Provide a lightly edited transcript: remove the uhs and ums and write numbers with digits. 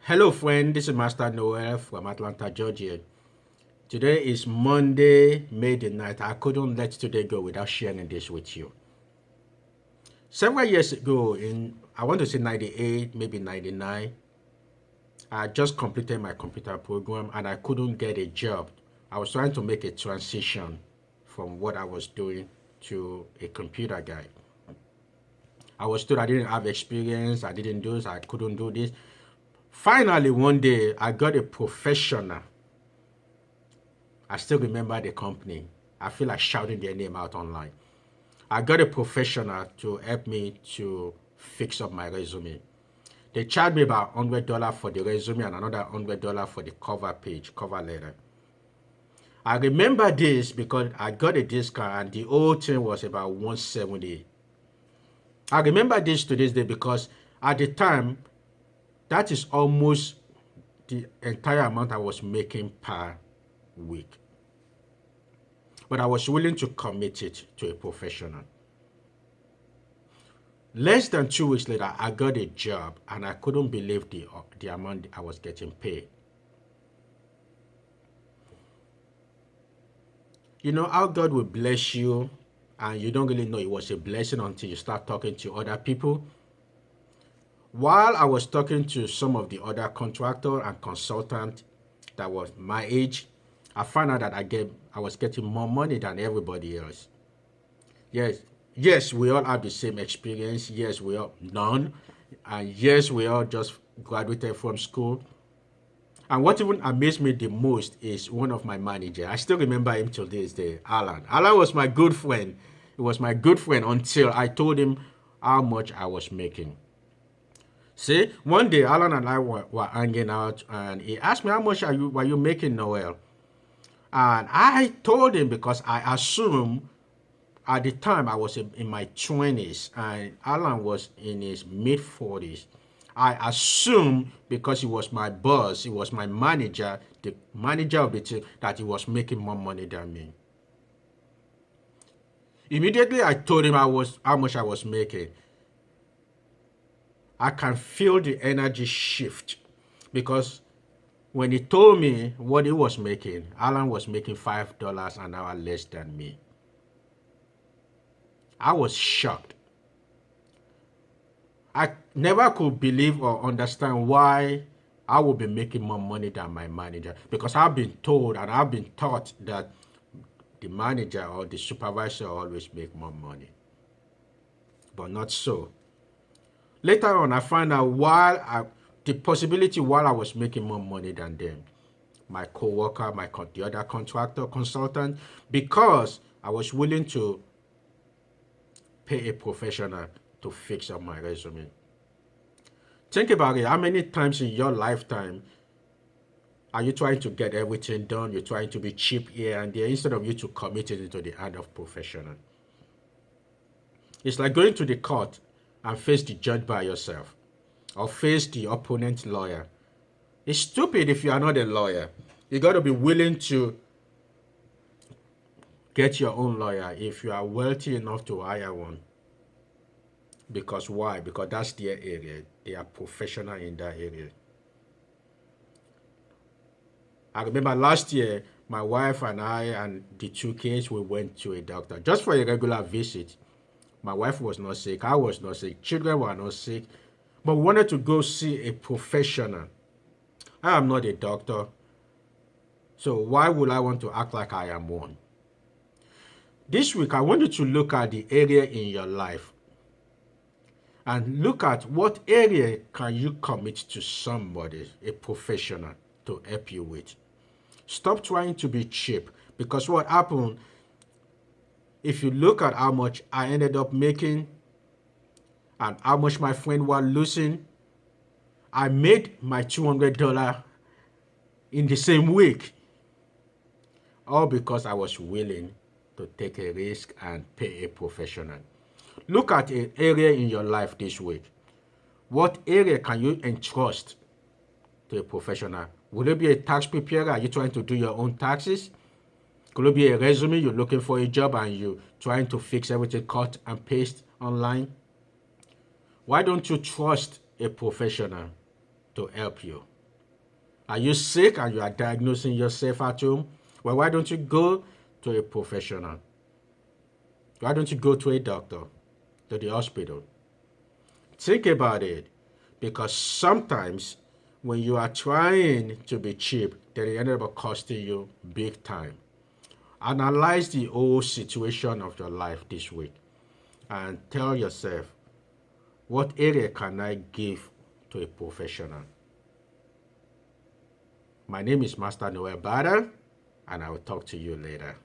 Hello, friend. This is Master Noel from Atlanta, Georgia. Today is Monday, May the 9th. I couldn't let today go without sharing this with you. Several years ago, I want to say 98, maybe 99, I just completed my computer program and I couldn't get a job. I was trying to make a transition from what I was doing to a computer guy. I was told I didn't have experience, I didn't do this, I couldn't do this. Finally, one day, I got a professional. I still remember the company. I feel like shouting their name out online. I got a professional to help me to fix up my resume. They charged me about $100 for the resume and another $100 for the cover page, cover letter. I remember this because I got a discount and the whole thing was about 170. I remember this to this day because at the time, that is almost the entire amount I was making per week. But I was willing to commit it to a professional. Less than 2 weeks later, I got a job and I couldn't believe the amount I was getting paid. You know how God will bless you and you don't really know it was a blessing until you start talking to other people. While I was talking to some of the other contractor and consultant that was my age, I found out that I was getting more money than everybody else. Yes, we all have the same experience. Yes, we all none, and yes, we all just graduated from school. And what even amazed me the most is one of my manager. I still remember him till this day, Alan. Alan was my good friend. He was my good friend until I told him how much I was making. See, one day Alan and I were hanging out, and he asked me how much were you making, Noel? And I told him because I assumed at the time I was in my 20s and Alan was in his mid 40s. I assumed because he was my boss, he was my manager, the manager of the team, that he was making more money than me. Immediately I told him how much I was making. I can feel the energy shift because when he told me what he was making, Alan was making $5 an hour less than me. I was shocked. I never could believe or understand why I would be making more money than my manager because I've been told and I've been taught that the manager or the supervisor always make more money. But not so. Later on, I found out the possibility while I was making more money than them, my co-worker, the other contractor, consultant, because I was willing to pay a professional to fix up my resume. Think about it. How many times in your lifetime are you trying to get everything done? You're trying to be cheap here and there instead of you to commit it into the hand of professional. It's like going to the court and face the judge by yourself or face the opponent lawyer. It's stupid if you are not a lawyer. You got to be willing to get your own lawyer if you are wealthy enough to hire one. Because why? Because that's their area. They are professional in that area. I remember last year, my wife and I and the two kids, we went to a doctor just for a regular visit. My wife was not sick. I was not sick. Children were not sick. But we wanted to go see a professional. I am not a doctor. So why would I want to act like I am one? This week, I want you to look at the area in your life and look at what area can you commit to somebody, a professional, to help you with. Stop trying to be cheap because what happened, if you look at how much I ended up making and how much my friend was losing, I made my $200 in the same week. All because I was willing to take a risk and pay a professional. Look at an area in your life this week. What area can you entrust to a professional? Will it be a tax preparer? Are you trying to do your own taxes? Could it be a resume? You're looking for a job and you're trying to fix everything, cut and paste online? Why don't you trust a professional to help you? Are you sick and you are diagnosing yourself at home? Well, why don't you go to a professional? Why don't you go to a doctor, to the hospital? Think about it, because sometimes when you are trying to be cheap, then it ended up costing you big time. Analyze the whole situation of your life this week and tell yourself, what area can I give to a professional? My name is Master Noel Bada, and I will talk to you later.